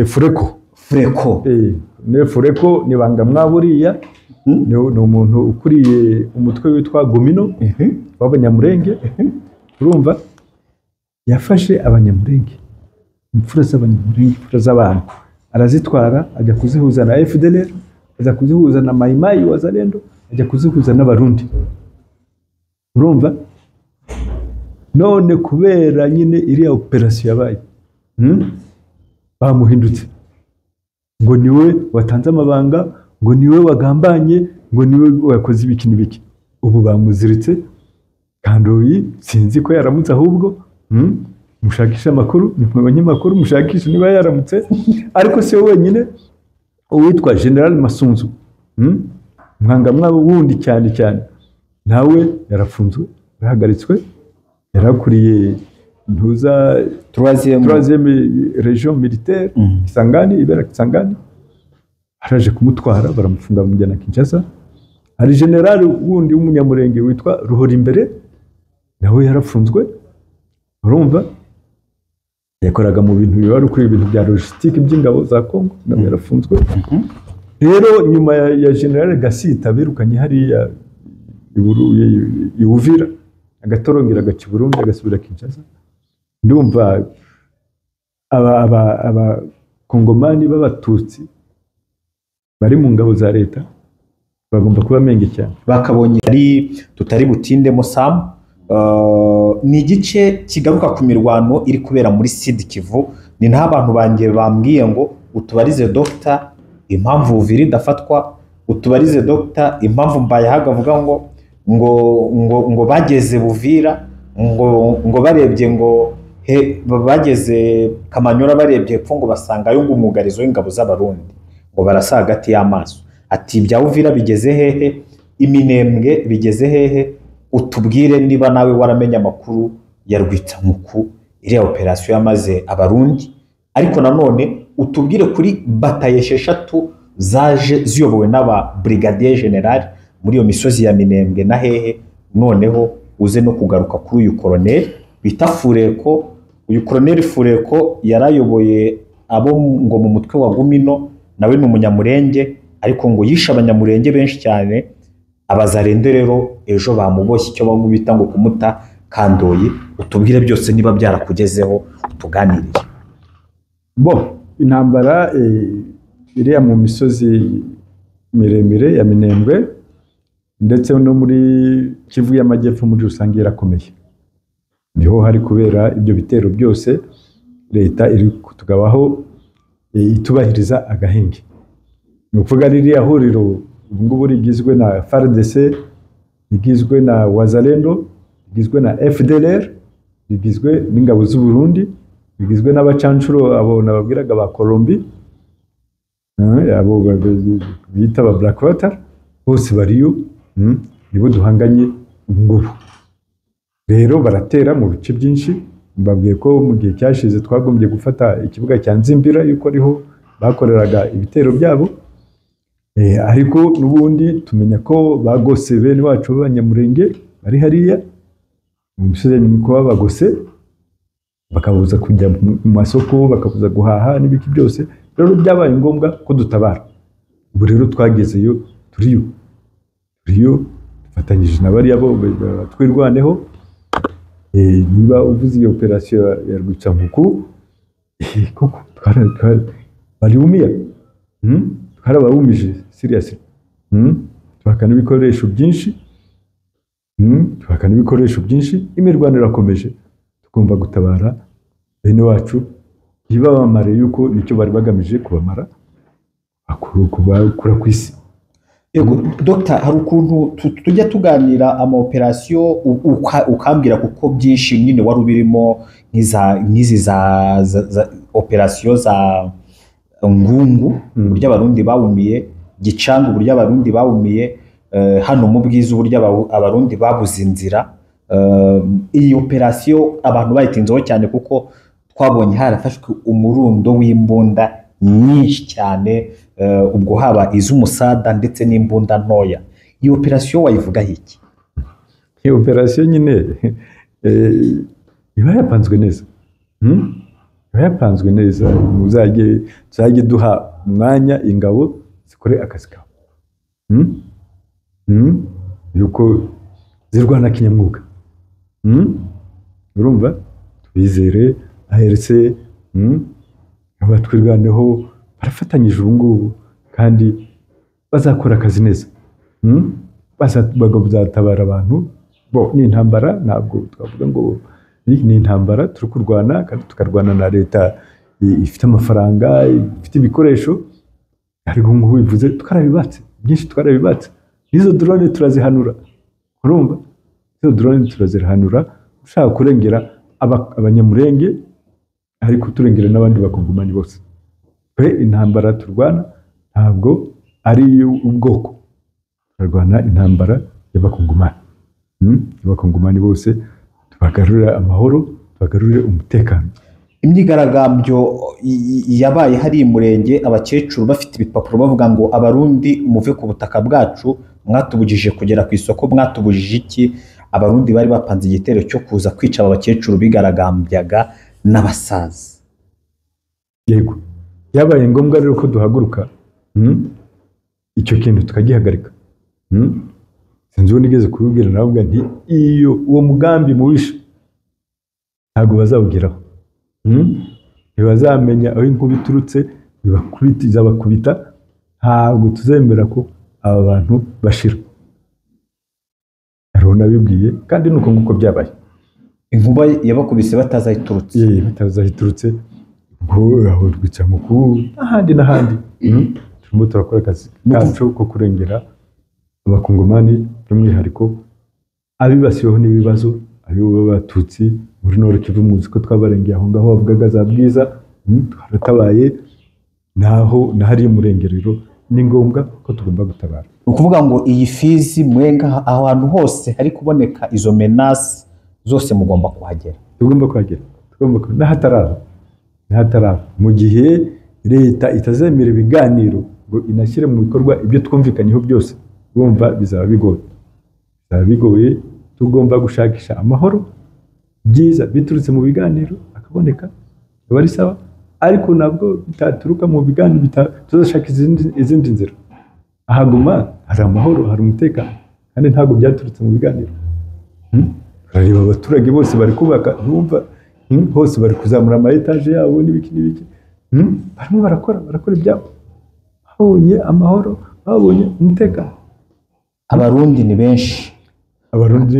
Fureko ne Fureko ni bangamwa buriya ni umuntu ukuriye umutwe witwa Gomino w'abanyamurenge urumva yafashe abanyamurenge imfura z'abanyamurenge imfura z'abantu arazitwara ajya kuzihuza na FDLR ajya kuzihuza na Maimai Wazalendo ajya kuzihuza n'abarundi urumva none kubera nyine iriya operation yabaye bamuhindutse ngo niwe watanze amabanga ngo niwe wagambanye ngo niwe wakoze ibiki n'ibiki ubu bamuziritse Kandoyi sinzi ko yaramutse ahubwo mushakisha amakuru ni abanyamakuru mushakisha niba yaramutse ariko si wenyine uwitwa General Masunzu mwangamwa wundi cyane nawe yarafunzwe yahagaritswe yarakuriye ntuza troisième région militaire Kisangani ibera Kisangani araje kumutwara baramufunga bamujyana Kinshasa hari general wundi w'umunyamurenge witwa Ruhorimbere nawe yarafunzwe urumva yakoraga mu bintu bibari kuri ibintu bya logistique by'ingabo za Kongo nawe yarafunzwe rero nyuma ya General Gasita birukanye hariya Uvira agatorongera gaci Burundi agasubira Kinshasa ndumva aba Kongomani b'abatutsi bari mu ngabo za leta bagomba kuba menge cyane bakabonye ari tutari butindemo Sam ni igice kigaruka ku mirwano iri kubera muri Sud Kivu ni nta abantu bangiye bambwiye ngo utubarize Dr impamvu Uvira idafatwa utubarize Dr impamvu mbaye hagavuga ngo bageze Buvira ngo barebye ngo bageze Kamanyora barebye epfo ngo basangayo ngo umugarizo w'ingabo z'abarundi ngo barasa hagati y'amaso ati bya Uvira bigeze hehe Iminembwe bigeze hehe utubwire niba nawe waramenya amakuru ya Rwitsamuku iriya operation yamaze abarundi ariko nanone utubwire kuri bataye 6 zaje ziyobowe n'aba brigadier general muri iyo misozi ya Minembwe na hehe noneho uze no kugaruka kuri uyu colonel bita Fureko uyu colonel Fureko yarayoboye abo ngo mu mutwe wa Gumino nawe ni umunyamurenge ariko ngo yisha abanyamurenge benshi cyane abazarende rero ejo bamuboshye icyo bamubita ngo kumuta Kandoyi utubwire byose niba byarakugezeho tuganiriye intambara iriya mu misozi miremire ya Minembwe ndetse no muri Kivu y'Amajyepfo muri rusange irakomeye niho hari kubera ibyo bitero byose leta iri kutugabaho itubahiriza agahenge ni ukuvuga ririya huriro ubu ngubu rigizwe na FARDC rigizwe na Wazalendo rigizwe na FDLR rigizwe n'ingabo z'u Burundi rigizwe n'abacancuro abo nababwiraga ba Colombi abo bita ba Blackwater bose bariyo nibo duhanganye ngubu rero baratera mu bice byinshi mbabwiye ko mu gihe cyashize twagombye gufata ikibuga cya Nzimbira yuko ariho bakoreraga ibitero byabo ariko n'ubundi tumenya ko bagose bene wacu b'abanyamurenge bari hariya mu misozi y'imiko bagose bakabuza kujya mu masoko bakabuza guhaha n'ibiki byose rero byabaye ngombwa ko dutabara ubu rero twagezeyo turiyo dufatanyije na bariya bo twirwaneho niba uvuze iyo operation ya Rwitsamuku koko bariumiya twarabawumije seriously twakana ibikoresho byinshi imirwano irakomeje tugomba gutabara bene wacu ntibabamare yuko nicyo bari bagamije kubamara bakura ku isi yego Dr hari ukuntu tujya tuganira ama operation ukambwira kuko byinshi nyine wari ubirimo nk'izi za operation za Ngungu burya abarundi bawumiye Gicanga burya abarundi bawumiye hano mu Bwiza burya abarundi babuze inzira iyi operation abantu bayitinzeho cyane kuko twabonye harafashwe umurundo w'imbunda nyinshi cyane ubwo haba iz'umusada ndetse n'imbunda ntoya iyi operation wayivuga iki iyi operation nyine iba yapanzwe neza yapanzwe neza, tuzajye duha umwanya ingabo zikore akazi kabo yuko zirwana kinyamwuga. Urumva tubizere aheretse abatwirwaneho barafatanyije ubu ngubu kandi bazakora akazi neza, bazatabara abantu. Ni intambara, ntabwo twavuga ngo ni intambara, turi kurwana kandi tukarwana na leta ifite amafaranga, ifite ibikoresho, ariko nk'ubu bivuze twarabibatse byinshi, twarabibatse. Izo drone turazihanura, urumva izo drone turazihanura ushaka kurengera abanyamurenge, ariko turengera n'abandi bakongomani bose. Intambara turwana ntabwo ari ubwoko, turarwana intambara y'abakongomani. Abakongomani bose tubagarurira amahoro, tubagarurire umutekano. Imyigaragambyo yabaye hari Murenge, abakecuru bafite ibipapuro bavuga ngo abarundi muve ku butaka bwacu, mwatubujije kugera ku isoko, mwatubujije iki? Abarundi bari bapanze igitero cyo kuza kwica aba bakecuru bigaragambyaga n'abasaza. Yego, yabaye ngombwa rero ko duhaguruka icyo kintu tukagihagarika. Sinzi uwo nigeze kubibwira, navuga nti iyo uwo mugambi mubisha ntabwo bazawugeraho. Ntibazamenya aho inkuba iturutse izabakubita, ntabwo tuzemera ko aba bantu bashira. Hariho nabibwiye kandi nuko nguko byabaye. Inkuba yabakubise batazayiturutse. Batazayiturutse ngo aho rwica muku n'ahandi. Turimo turakora akazi kacu ko kurengera abakongomani, by'umwihariko abibasiweho n'ibibazo, aribo b'abatutsi muri Nord Kivu. Muzi ko twabarengeye aho ngaho bavugaga za Bwiza, twaratabaye naho nahari umurengerero. Ni ngombwa ko tugomba gutabara. Ukuvuga ngo iyi Fizi, Mwenga, aho hantu hose hari kuboneka izo menace zose mugomba kuhagera. Tugomba kuhagera, n'ahataraba mu gihe leta itazemera ibiganiro ngo inashyire mu bikorwa ibyo twumvikanyeho byose, bumva bizaba bigoye. Tugomba gushakisha amahoro byiza biturutse mu biganiro akaboneka, biba ari sawa, ariko nabwo bitaturuka mu biganiro, tuzashaka izindi nzira. Ahaguma hari amahoro, hari umutekano, kandi ntabwo byaturutse mu biganiro. Urareba abaturage bose bari kubaka, ntumva hose bari kuzamura ama etaje yabo n'ibiki barimo barakora ibyabo, babonye amahoro, babonye umutekano. Abarundi ni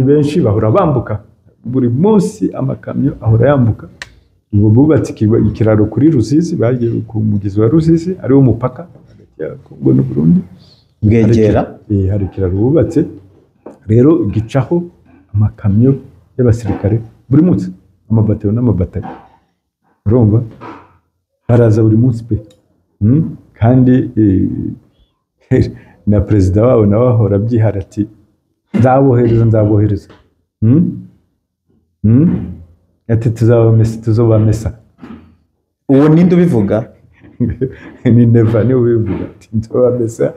benshi, bahora bambuka buri munsi, amakamyo ahora yambuka. Ubu bubatse ikiraro kuri Rusizi, bagiye ku mugezi wa Rusizi, ariwo mupaka hagati ya Kongo n'u Burundi, bwegera. Hari ikiraro bubatse rero gicaho amakamyo y'abasirikare buri munsi, amabatero n'amabatari. Urumva baraza buri munsi pe, kandi na perezida wabo nawe ahora abyihara ati nzabohereza. Ati tuzobamesa. Uwo ninde ubivuga? Ni Neva niwe ubivuga ati nzobamesa.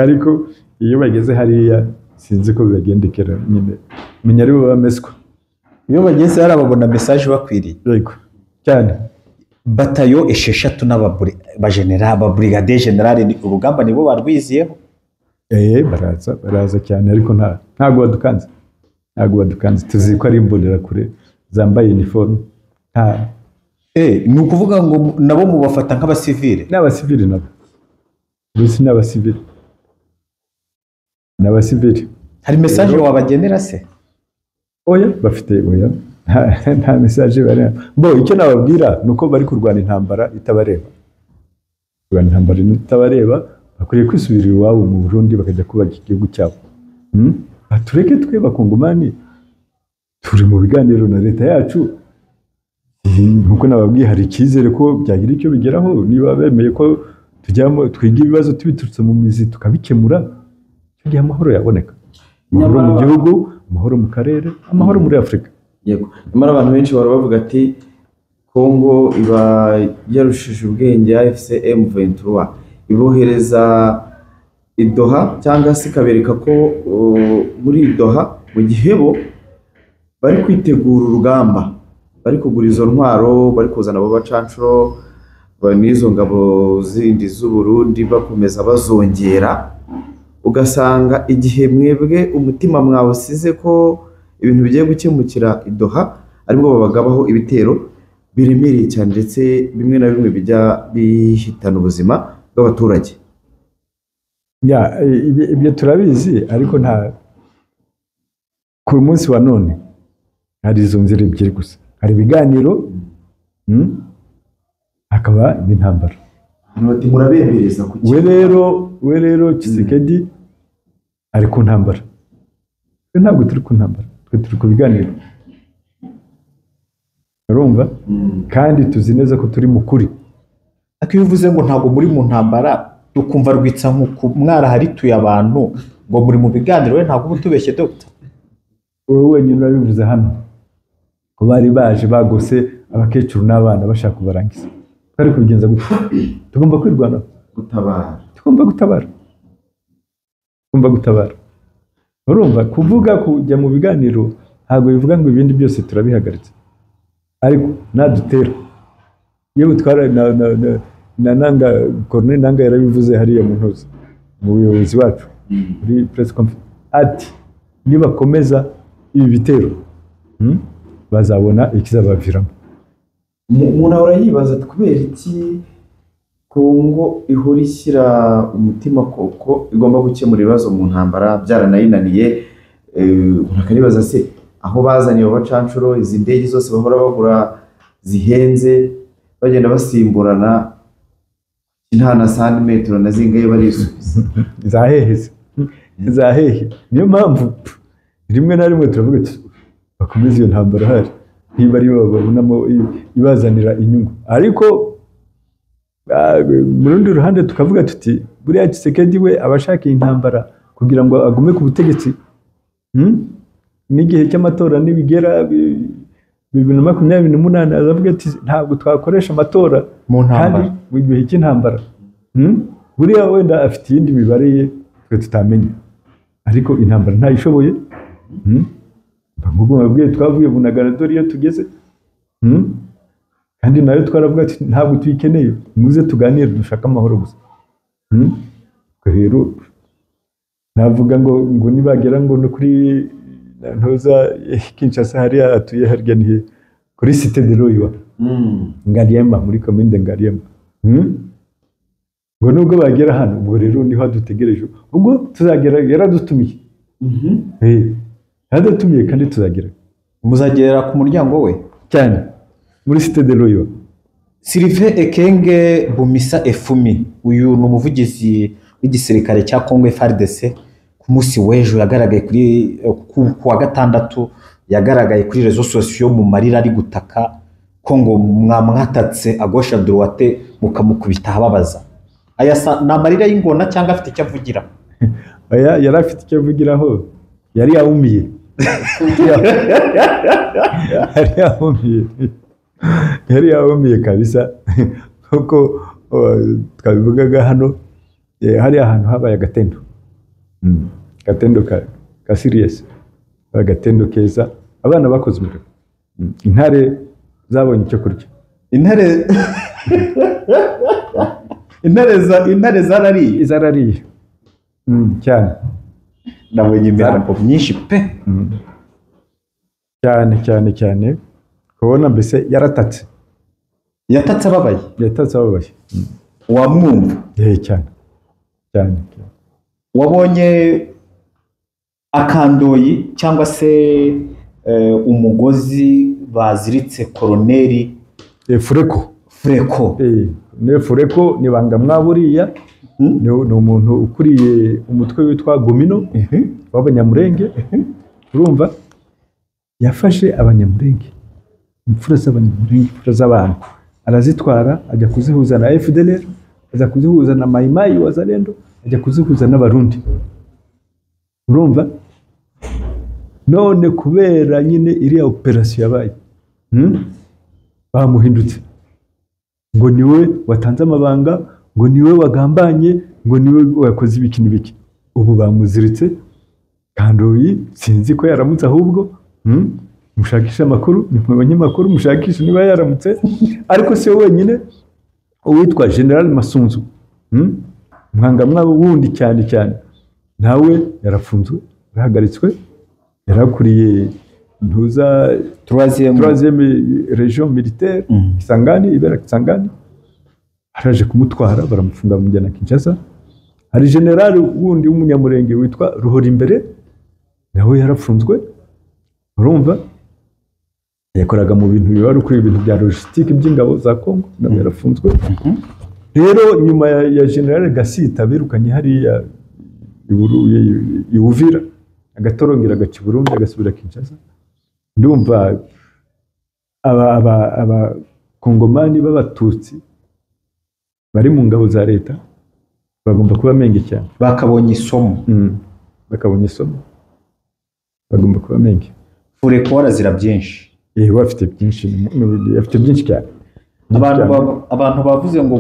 Ariko iyo bageze hariya sinzi ko bibagendekera, nyine menya ari bo bameswa. Iyo bageze hari ababona message bakwiriye. Yego cyane. Batayo 6 n'abageneral, ababrigadier general, ni urugamba nibo barwiziyeho. Baraza cyane, ariko ntago badukanze. Tuzi ko ari imbonera kure zambaye uniform. Ni ukuvuga ngo nabo mubafata nk'abasivile. N'abasivile nabo. Bisi n'abasivile. Hari message wabagenera se? Oya, bafite oya. Nta message bari. Icyo nababwira nuko bari kurwana intambara itabareba. Bakwiye kwisubirira iwabo mu Burundi, bakajya kubaka igihugu cyabo. Tureke twe bakongomani turi mu biganiro na leta yacu, nkuko nababwiye hari icyizere ko byagira icyo bigeraho, niba bemeye ko tujyamo twiga ibibazo tubiturutse mu mizi tukabikemura, icyo gihe amahoro yaboneka. Amahoro mu gihugu, amahoro mu karere, amahoro muri Afurika. Yego, nyamara abantu benshi bari bavuga ati Kongo iba yarushije ubwenge AFC M23, ibohereza Doha cyangwa se ikabereka ko muri Doha mu gihe bo bari kwitegura urugamba bari kugura izo ntwaro, bari kuzana abo bacancuro n'izo ngabo zindi z'u Burundi bakomeza bazongera, ugasanga igihe mwebwe umutima mwawusize ko ibintu bigiye gukemukira i Doha aribwo babagabaho ibitero biremereye cyane ndetse bimwe na bimwe bijya bihitana ubuzima bw'abaturage. Ibyo turabizi, ariko nta ku munsi wa none hari izo nzira ebyiri gusa, hari ibiganiro hakaba n'intambara. Murabemereza ku we rero Tshisekedi ari ku ntambara, twe ntabwo turi ku ntambara, twe turi ku biganiro, urumva? Kandi tuzi neza ko turi mu kuri. ariko iyo uvuze ngo ntabwo muri mu ntambara tukumva rwitsa nk'uko mwaraharituye abantu ngo muri mu biganiro, we ntabwo uba utubeshye Dr. Wowe wenyine urabivuze hano ko bari baje bagose abakecuru n'abana bashaka kubarangiza, twari kubigenza gutya. Tugomba kwirwanaho, tugomba gutabara. Urumva, kuvuga kujya mu biganiro ntabwo bivuga ngo ibindi byose turabihagaritse, ariko nadutera yewe twara na Nanga, Colonel Nanga yarabivuze hariya mu ntozi mu buyobozi bacu muri press conference, ati nibakomeza ibi bitero bazabona ikizabaviramo. Umuntu ahora yibaza kubera iki Kongo ihora ishyira umutima koko igomba gukemura ibibazo mu ntambara byaranayinaniye. Akanibaza se aho bazaniye abacancuro, izi ndege zose bahora bagura zihenze bagenda basimburana nta na santimetero na zingaye barisubiza zahehe. Niyo mpamvu rimwe na rimwe turavuga ati bakomeze iyo ntambara hari, niba ari babonamo ibazanira inyungu. Ariko mu rundi ruhande tukavuga tuti buriya Tshisekedi we abashaka intambara kugira ngo agume ku butegetsi, n'igihe cy'amatora nibigera 2028 azavuga ati ntabwo twakoresha amatora mu ntambara, mu gihe cy'intambara. Buriya wenda afite iyindi mibare ye twe tutamenya, ariko intambara ntayishoboye. Nk'uko mabwiye twavuye Bunagana dore iyo tugeze, kandi nayo twaravuga ati ntabwo tuyikeneye, muze tuganire dushaka amahoro gusa. Rero navuga ngo nibagera ngo no kuri ntoza Kinshasa hariya atuye harya ni kuri Cité de Loiwa, Ngaliema, muri commune Ngaliema. Ngo nubwo bagera hano, ubwo rero niho dutegereje, ubwo tuzagera, yaradutumiye. Yaradutumiye kandi tuzagera. Muzagera ku muryango we cyane muri Cité de Loiwa. Sylvain Ekenge Bumisa Efumi, uyu ni umuvugizi w'igisirikare cya Congo FARDC, ku munsi w'ejo yagaragaye ku wa gatandatu, yagaragaye kuri rezo sosiyo mu marira ari gutaka ko ngo mwamwatatse agosha droite mukamukubita ababaza. Aya ni amarira y'ingona cyangwa afite icyo avugira? Aya yari afite icyo avugiraho, yari yahumiye. Yari yahumiye kabisa, kuko twabivugaga hano hari ahantu habaye agatendo, gatendo ka serious, agatendo keza, abana bakoze umurimo, intare zabonye icyo kurya. Intare zarariye cyane, nabonye imirambo myinshi pe, cyane kubona mbese yaratatse ababaye. Wamwumva? cyane. Wabonye akandoyi cyangwa se umugozi baziritse Koloneli Fureko ni banga mwaburiya, ni umuntu ukuriye umutwe witwa Gomino w'Abanyamurenge. Urumva, yafashe Abanyamurenge, imfura z'Abanyamurenge, imfura z'abantu, arazitwara ajya kuzihuza na FDLR, ajya kuzihuza na Mayimayi Wazalendo, ajya kuzihuza n'Abarundi. Urumva, none kubera nyine iriya operasiyo yabaye, bamuhindutse ngo niwe watanze amabanga, ngo niwe wagambanye, ngo niwe wakoze ibiki n'ibiki. Ubu bamuziritse, Kandoyi sinzi ko yaramutse ahubwo mushakishe amakuru, ni mu banyamakuru mushakishe niba yaramutse, ariko si we wenyine. Uwitwa General Masunzu, umwangamwa wundi cyane cyane, nawe yarafunzwe, yarahagaritswe, yarakuriye ntuza troisième région militaire Kisangani, ibera Kisangani, araje kumutwara baramufunga bamujyana Kinshasa. Hari general wundi w'umunyamurenge witwa Ruhorimbere, nawe yarafunzwe, urumva yakoraga mu bintu wari ukuri ibintu bya logistique by'ingabo za Kongo, nawe yarafunzwe. Rero nyuma ya General Gasita birukanye hariya i Uvira, agatorongera Gakiburundi agasubira Kinshasa. Ndumva aba Kongomani b'abatutsi bari mu ngabo za leta bagomba kuba menge cyane, bakabonye isomo. Bakabonye isomo, bagomba kuba menge. Fureko warazira byinshi, bafite byinshi cyane. Abantu bavuze ngo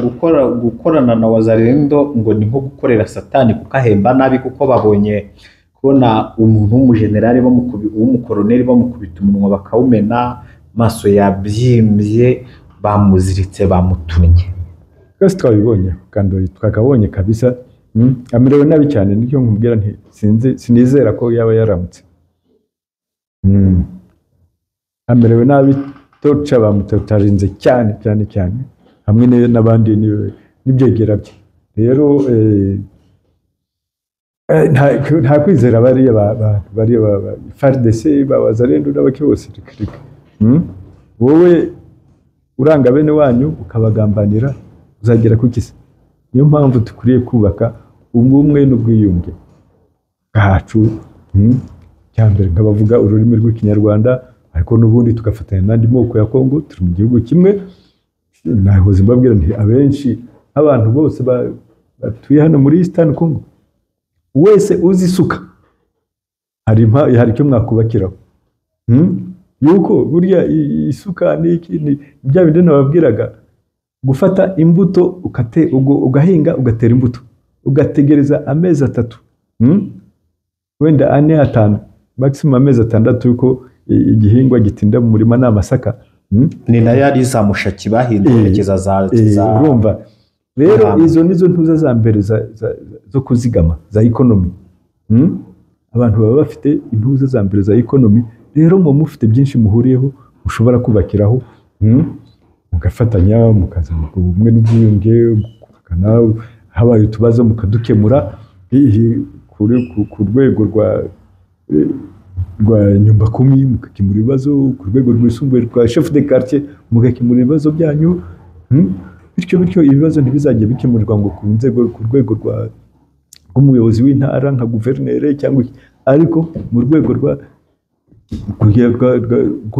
gukorana na Wazalendo ngo ni nko gukorera Satani kuko ahemba nabi, kuko babonye kubona umuntu w'umujenerali w'umukoroneri bamukubita umunwa bakawumena, maso yabyimbye, bamuziritse, bamutunye. Kasi twabibonye kandi twakabonye kabisa. Amerewe nabi cyane, nicyo nkubwira nti sinizera ko yaba yaramutse. Amerewe nabi, torcha bamutarinze cyane hamwe n'abandi n'ibyegera bye. Rero nta kwizera bari FARDC Wazalendo n'abaki bose. Wowe uranga bene wanyu ukabagambanira, uzagera ku kisi. Niyo mpamvu tukuriye kubaka ubumwe n'ubwiyunge bwacu. Cyambere nkabavuga ururimi rw'Ikinyarwanda, ariko n'ubundi tugafatanya n'andi moko ya Kongo, turi mu gihugu kimwe. Nahoze mbabwira nti abenshi abantu bose batuye hano muri Eastern Congo, wese uzi isuka hari icyo mwakubakiraho. Yuko burya isuka ni bya bindi nababwiraga, gufata imbuto ugahinga ugatera imbuto, ugategereza amezi 3, wenda 4-5, maximum amezi 6 yuko igihingwa gitinda mu murima n'amasaka. Ni nayo ari za mushaki bahindukiza za urumva. Rero izo nizo ntuza za mbere zo kuzigama za economy. Abantu baba bafite intuza za mbere za economy. Rero mu mufite byinshi muhuriyeho mushobora kubakiraho, mugafatanya mukazana ubumwe n'ubwiyunge, mukana habaye utubazo mukadukemura ku rwego rwa nyumba kumi, mukakemura ibibazo ku rwego rwisumbuye rwa chef de quartier, mugakemura ibibazo byanyu. Bityo ibibazo ntibizajye bikemurirwa ngo ku rwego rw'umuyobozi w'intara nka guverineri cyangwa, ariko mu rwego rwo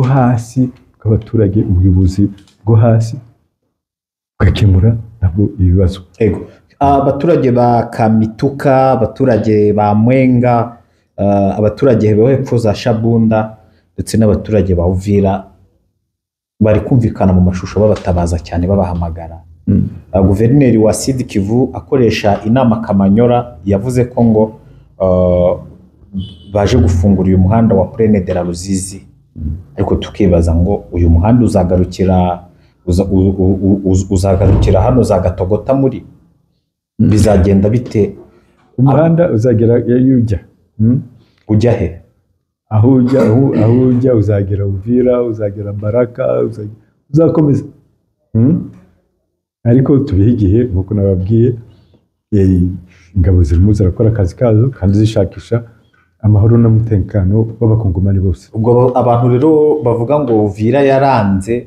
hasi bw'abaturage, ubuyobozi bwo hasi bugakemura nabwo ibibazo. Abaturage ba Kamituka, abaturage ba Mwenga, abaturage bo hepfo za Shabunda ndetse n'abaturage ba Uvira bari kumvikana mu mashusho babatabaza cyane, babahamagara. Guverineri wa Sud Kivu akoresha inama Kamanyora yavuze ko ngo baje gufungura uyu muhanda wa Plaine de la Ruzizi, ariko tukibaza ngo uyu muhanda uzagarukira hano za Gatogota muri bizagenda bite? Umuhanda uzagera ujya he? Aho ujya uzagera Uvira, uzagera Baraka, uzakomeza. Ariko tubihe igihe nk'uko nababwiye, ingabo zirimo zirakora akazi kazo kandi zishakisha amahoro n'umutekano w'abakongomani bose. Ubwo abantu rero bavuga ngo Uvira yaranze,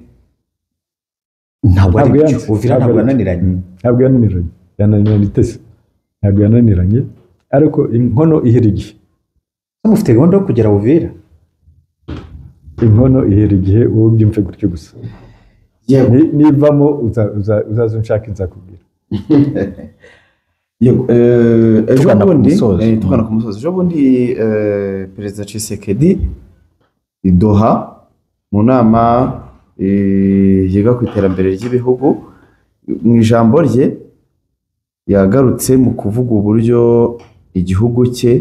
ntabwo ari byo. Uvira ntabwo yananiranye, yananiranye itese, ntabwo yananiranye, ariko inkono ihera igihe. Mufite gahunda yo kugera Uvira? Inkono ihera igihe, wowe byumve gutyo gusa. Nivamo uzaza unshaka nzakubwira. Tukana ku musozi. Ejo bundi Perezida Tshisekedi i Doha mu nama yiga ku iterambere ry'ibihugu, mu ijambo rye yagarutse mu kuvuga uburyo igihugu cye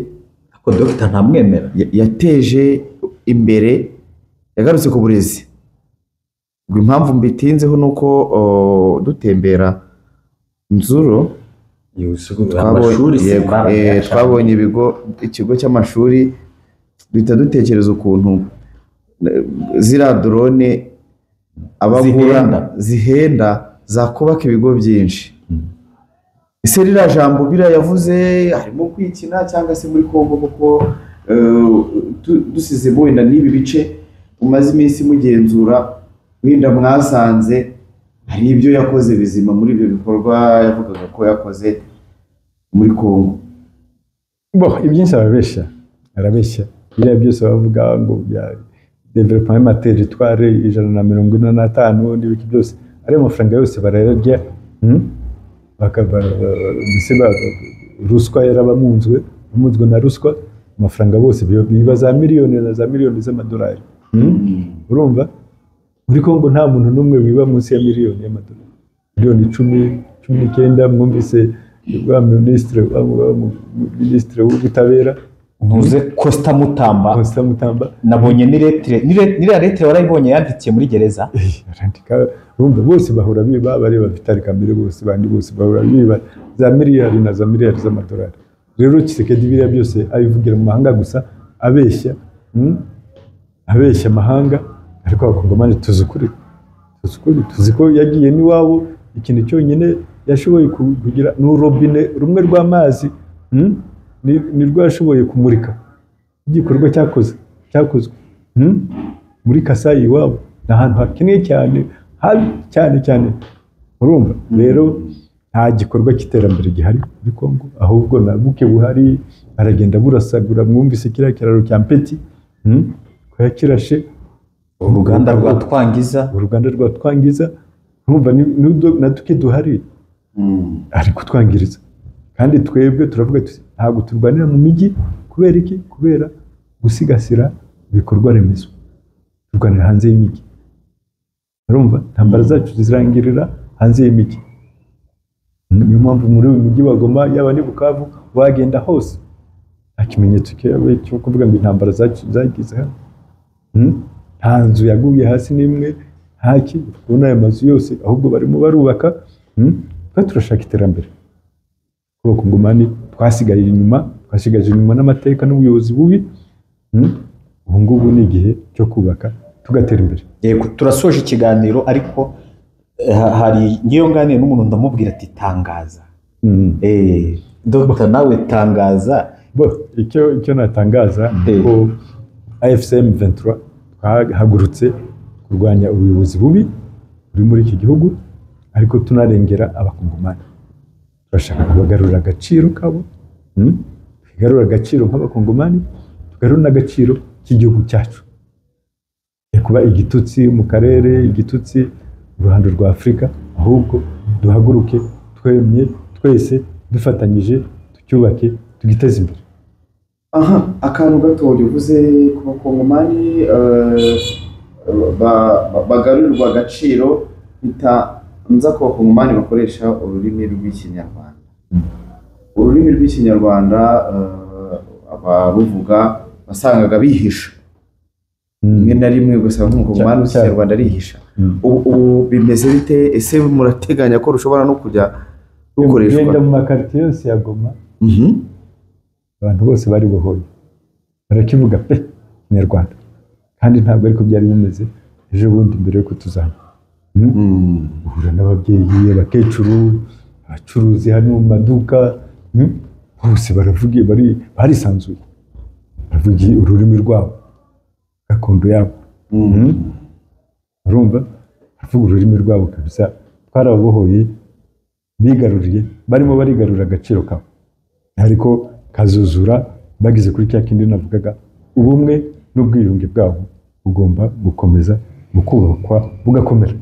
ko Dr. Ntamwemera yateje imbere yagarutse ku burezi. Ubwo impamvu mbitinzeho ni uko dutembera Nzuro twabonye ikigo cy'amashuri, duhita dutekereza ukuntu ziriya drone abagura zihenda zakubaka ibigo byinshi. Ese ririya jambo biriya yavuze harimo kwikina cyangwa se muri Kongo kuko dusize wenda n'ibi bice umaze iminsi mugenzura, wenda mwasanze hari ibyo yakoze bizima muri ibyo bikorwa yavugaga ko yakoze muri Kongo? Ibyinshi arabeshya biriya byose bavuga ngo bya development y'amateritware 145 n'ibiki byose, ari amafaranga yose barayarya, bakaba ruswa yarabamunzwe na ruswa, amafaranga bose biba za miliyoni z'amadolari. Urumva muri Kongo nta muntu n'umwe wiba munsi ya miliyoni y'amadolari, miliyoni 19. Mwumvise wa minisitiri w'ubutabera ntuze Costa Mutamba nabonye niriya lettre warayibonye yandikiye muri gereza. Urumva bose bahora biba, bareba Vital Kamerhe bose bandi bose bahora biba za miliyari z'amadolari. Rero Tshisekedi biriya byose abivugira mu mahanga gusa, abeshya amahanga, ariko abakongomani tuzi ko yagiye n'iwabo. Ikintu cyonyine yashoboye kugira ni urobine rumwe rw'amazi, ni rwashoboye kumurika igikorwa cyakozwe muri Kasai iwabo. Ni ahantu hakeneye cyane. Urumva rero nta gikorwa cy'iterambere gihari muri Kongo, ahubwo na buke buhari aragenda burasagura. Mwumvise kiriya kiraro cya Mpeti ko yakirashe, uruganda rwa Twangiza. Urumva na duke duhari ari kutwangiriza, kandi twebwe turavuga tuti ntabwo turwanira mu mijyi. Kubera iki? Kubera gusigasira ibikorwa remezo, turwanira hanze y'imijyi. Urumva intambara zacu zirangirira hanze y'imijyi. Niyo mpamvu muri uyu mujyi wa Goma, yaba ni Bukavu, wagenda hose nta kimenyetso cyo kuvuga ngo intambara zacu zagize hano. Nta nzu yaguye hasi n'imwe, ntaki. Ubona aya mazu yose ahubwo barimo barubaka. Turashaka iterambere. Abakongomani twasigaje inyuma n'amateka n'ubuyobozi bubi. Ubu ngubu ni igihe cyo kubaka tugatera imbere. Yego, turasoje ikiganiro, ariko hari ngiyo nganire n'umuntu ndamubwira ati tangaza. Dr. nawe tangaza. Icyo natangaza ko AFCM 23 twahagurutse kurwanya ubuyobozi bubi buri muri iki gihugu, ariko tunarengera abakongomani. Turashaka kubagarurira agaciro kabo, tugarura agaciro nk'abakongomani, tugarura n'agaciro cy'igihugu cyacu. Kuba igitutsi mu karere, igitutsi mu ruhando rwa Afurika, ahubwo duhaguruke twese dufatanyije tucyubake, tugiteze imbere. Akantu gato uvuze ku bakongomani bagarurirwa agaciro, nza ko abakongomani bakoresha ururimi rw'Ikinyarwanda. Ururimi rw'Ikinyarwanda abaruvuga wasangaga bihisha rimwe na rimwe, ugasanga nk'umukongomani w'Ikinyarwanda arihisha. Ubu bimeze bite? Ese murateganya ko rushobora no kujya rukoreshwa? Genda mu makaritiye yose ya Goma, abantu bose bari bohoye barakivuga pe Ikinyarwanda, kandi ntabwo ariko byari bimeze ejo bundi mbere yo kutuzana. Uhura n'ababyeyi, abakecuru, abacuruzi hano mu maduka, bose baravuga, barisanzuye, baravuga ururimi rwabo, gakondo yabo. Urumva baravuga ururimi rwabo kabisa. Twarabohoye, bigaruriye, barimo barigarurira agaciro kabo, ariko kazuzura bagize kuri cya kindi navugaga, ubumwe n'ubwiyunge bwabo bugomba gukomeza bukubakwa bugakomera.